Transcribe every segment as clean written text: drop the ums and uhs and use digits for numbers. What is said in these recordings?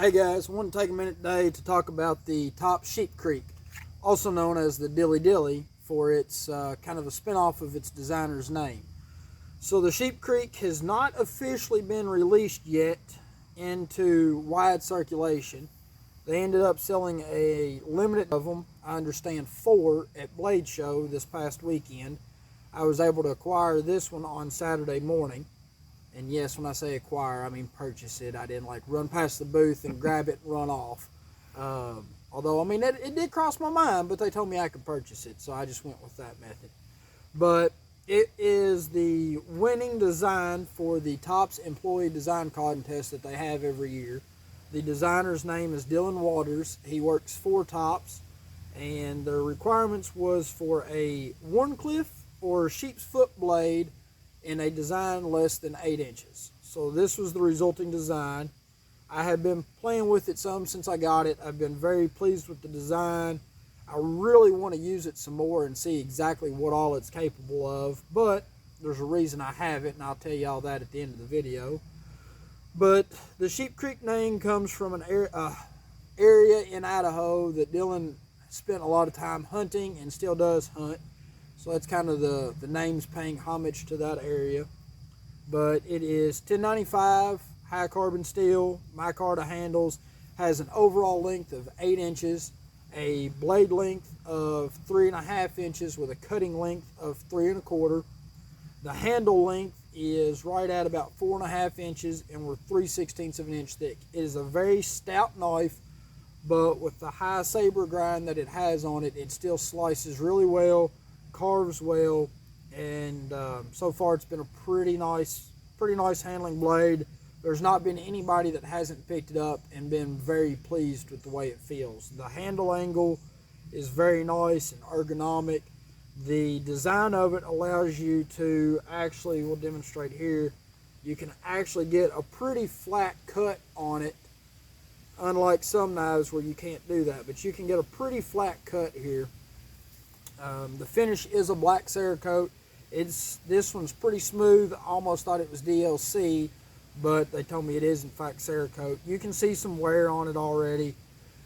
Hey guys, I want to take a minute today to talk about the top sheep creek, also known as the Dilly Dilly, for its kind of a spin-off of its designer's name. So the sheep creek has not officially been released yet into wide circulation. They ended up selling a limited of them, I understand 4, at Blade Show this past weekend. I was able to acquire this one on Saturday morning. And yes, when I say acquire, I mean purchase it. I didn't like run past the booth and grab it and run off. Although, I mean, it did cross my mind, but they told me I could purchase it, so I just went with that method. But it is the winning design for the Tops Employee Design Contest that they have every year. The designer's name is Dylan Waters. He works for Tops, and the requirements was for a Warncliffe or sheep's foot blade in a design less than 8 inches. So this was the resulting design. I have been playing with it some since I got it. I've been very pleased with the design. I really want to use it some more and see exactly what all it's capable of, but there's a reason I have it, and I'll tell you all that at the end of the video. But the Sheep Creek name comes from an area in Idaho that Dylan spent a lot of time hunting and still does hunt. So that's kind of the name's paying homage to that area. But it is 1095 high carbon steel, micarta handles, has an overall length of 8 inches, a blade length of 3.5 inches with a cutting length of 3 1/4. The handle length is right at about 4.5 inches, and we're 3/16 of an inch thick. It is a very stout knife, but with the high saber grind that it has on it, it still slices really well, carves well, and so far it's been a pretty nice handling blade. There's not been anybody that hasn't picked it up and been very pleased with the way it feels. The handle angle is very nice and ergonomic. The design of it allows you to actually, we'll demonstrate here, you can actually get a pretty flat cut on it, unlike some knives where you can't do that, but you can get a pretty flat cut here. The finish is a black Cerakote. This one's pretty smooth. I almost thought it was DLC, but they told me it is in fact Cerakote. You can see some wear on it already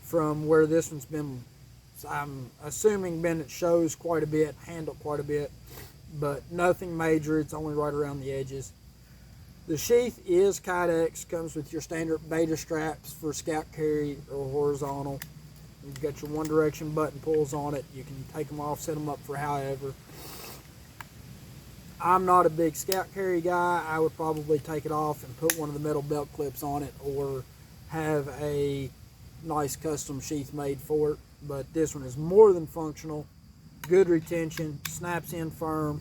from where this one's been, I'm assuming, been at shows quite a bit, handled quite a bit, but nothing major. It's only right around the edges. The sheath is Kydex, comes with your standard beta straps for scout carry or horizontal. You've got your one direction button pulls on it. You can take them off, set them up for however. I'm not a big scout carry guy. I would probably take it off and put one of the metal belt clips on it, or have a nice custom sheath made for it. But this one is more than functional. Good retention, snaps in firm,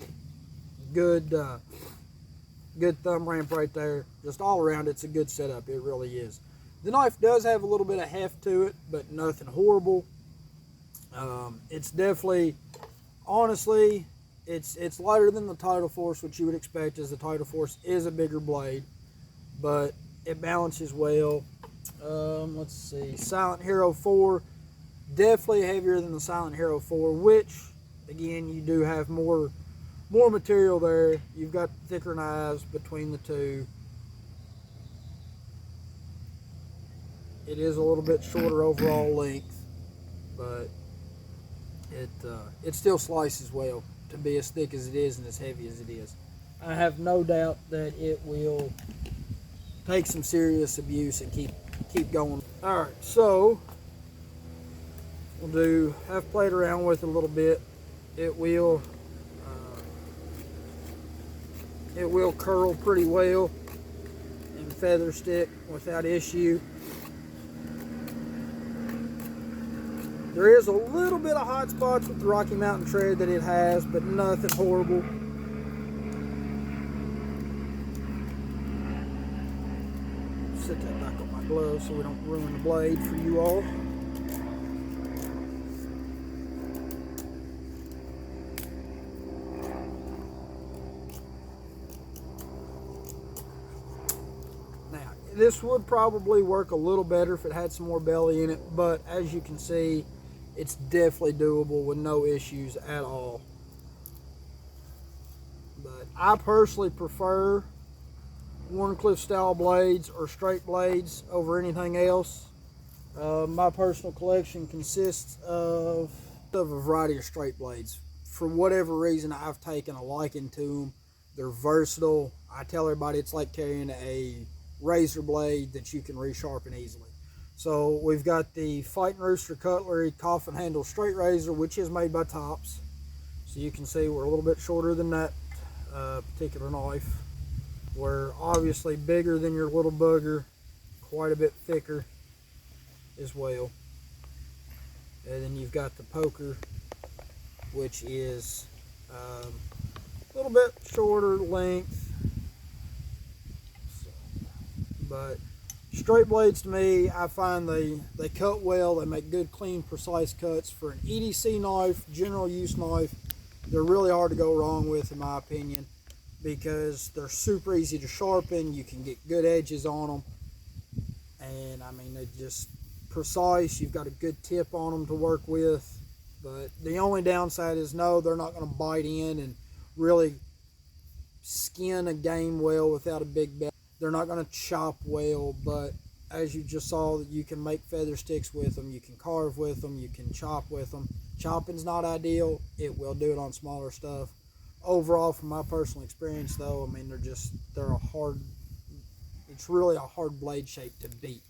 good thumb ramp right there. Just all around, it's a good setup. It really is. The knife does have a little bit of heft to it, but nothing horrible. It's definitely, honestly, it's lighter than the Title Force, which you would expect, as the Title Force is a bigger blade, but it balances well. Let's see, Silent Hero 4, definitely heavier than the Silent Hero 4, which, again, you do have more material there. You've got thicker knives between the two. It is a little bit shorter overall length, but it still slices well to be as thick as it is and as heavy as it is. I have no doubt that it will take some serious abuse and keep going. All right, so have played around with it a little bit. It will curl pretty well and feather stick without issue. There is a little bit of hot spots with the Rocky Mountain tread that it has, but nothing horrible. Set that back on my glove so we don't ruin the blade for you all. Now, this would probably work a little better if it had some more belly in it, but as you can see, it's definitely doable with no issues at all. But I personally prefer Warncliffe style blades or straight blades over anything else. My personal collection consists of a variety of straight blades. For whatever reason, I've taken a liking to them. They're versatile. I tell everybody it's like carrying a razor blade that you can resharpen easily. So we've got the Fighting Rooster Cutlery coffin handle straight razor, which is made by Tops. So you can see we're a little bit shorter than that particular knife. We're obviously bigger than your little bugger, quite a bit thicker as well. And then you've got the poker, which is a little bit shorter length. But straight blades to me, I find they cut well. They make good, clean, precise cuts. For an EDC knife, general use knife, they're really hard to go wrong with, in my opinion, because they're super easy to sharpen. You can get good edges on them, and I mean, they're just precise. You've got a good tip on them to work with. But the only downside is, no, they're not going to bite in and really skin a game well without a big belt. They're not going to chop well, but as you just saw, that you can make feather sticks with them, you can carve with them, you can chop with them. Chopping's not ideal. It will do it on smaller stuff. Overall, from my personal experience, though, I mean, it's really a hard blade shape to beat.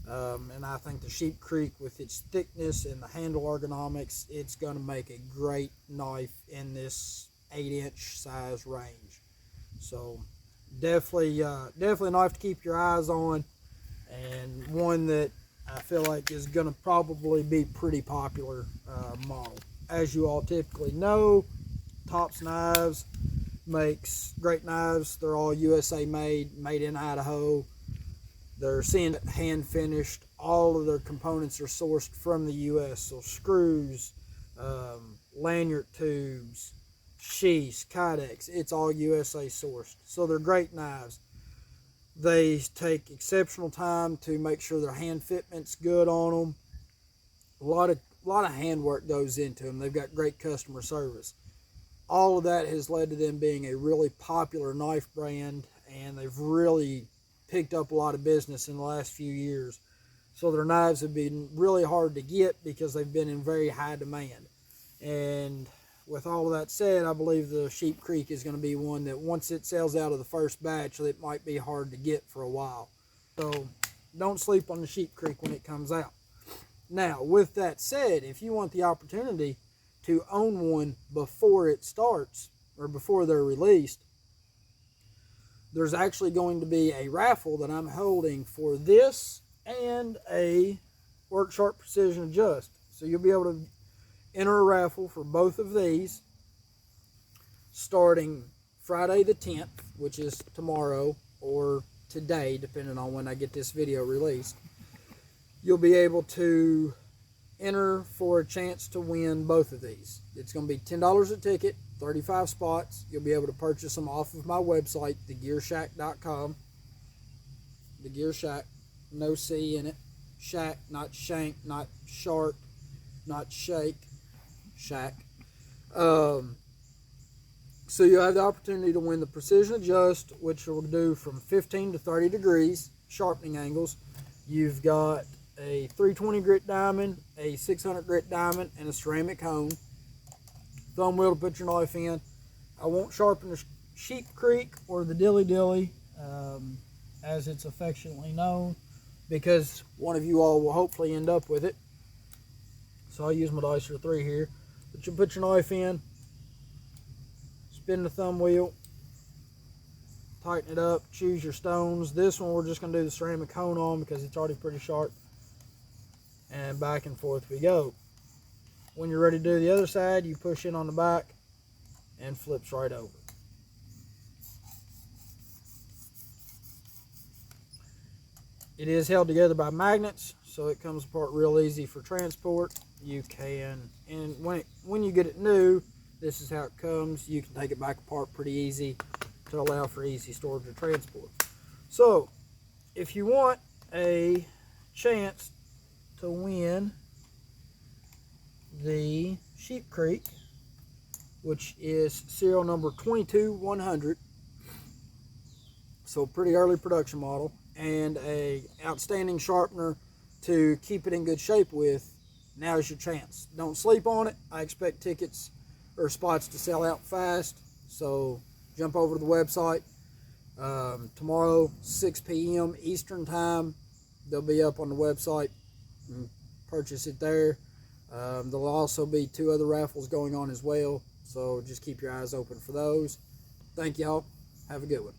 And I think the Sheep Creek, with its thickness and the handle ergonomics, it's going to make a great knife in this 8-inch size range. So definitely a knife to keep your eyes on, and one that I feel like is going to probably be pretty popular model. As you all typically know, Tops Knives makes great knives. They're all USA made in Idaho. They're seeing it hand finished. All of their components are sourced from the US. So screws, lanyard tubes, sheaths, kydex, it's all USA sourced. So they're great knives. They take exceptional time to make sure their hand fitment's good on them. A lot of handwork goes into them. They've got great customer service. All of that has led to them being a really popular knife brand, and they've really picked up a lot of business in the last few years. So their knives have been really hard to get because they've been in very high demand. And with all of that said, I believe the Sheep Creek is going to be one that once it sells out of the first batch, it might be hard to get for a while. So don't sleep on the Sheep Creek when it comes out. Now, with that said, if you want the opportunity to own one before it starts, or before they're released, there's actually going to be a raffle that I'm holding for this and a Work Sharp Precision Adjust. So you'll be able to enter a raffle for both of these starting Friday the 10th, which is tomorrow, or today, depending on when I get this video released. You'll be able to enter for a chance to win both of these. It's going to be $10 a ticket, 35 spots. You'll be able to purchase them off of my website, thegearshack.com. The Gear Shack, no C in it. Shack, not shank, not shark, not shake. Shack. So you'll have the opportunity to win the Precision Adjust, which will do from 15 to 30 degrees sharpening angles. You've got a 320 grit diamond, a 600 grit diamond, and a ceramic hone. Thumb wheel to put your knife in. I won't sharpen the Sheep Creek or the Dilly Dilly, as it's affectionately known, because one of you all will hopefully end up with it. So I'll use my Dicer 3 here. But you put your knife in, spin the thumb wheel, tighten it up, choose your stones. This one we're just going to do the ceramic hone on because it's already pretty sharp. And back and forth we go. When you're ready to do the other side, you push in on the back and flips right over. It is held together by magnets, so it comes apart real easy for transport. You can, and when you get it new, this is how it comes. You can take it back apart pretty easy to allow for easy storage or transport. So, if you want a chance to win the Sheep Creek, which is serial number 22100, So pretty early production model, and a outstanding sharpener to keep it in good shape with. Now's your chance. Don't sleep on it. I expect tickets or spots to sell out fast, so jump over to the website. Tomorrow, 6 p.m. Eastern time, they'll be up on the website, and purchase it there. There'll also be 2 other raffles going on as well, so just keep your eyes open for those. Thank y'all. Have a good one.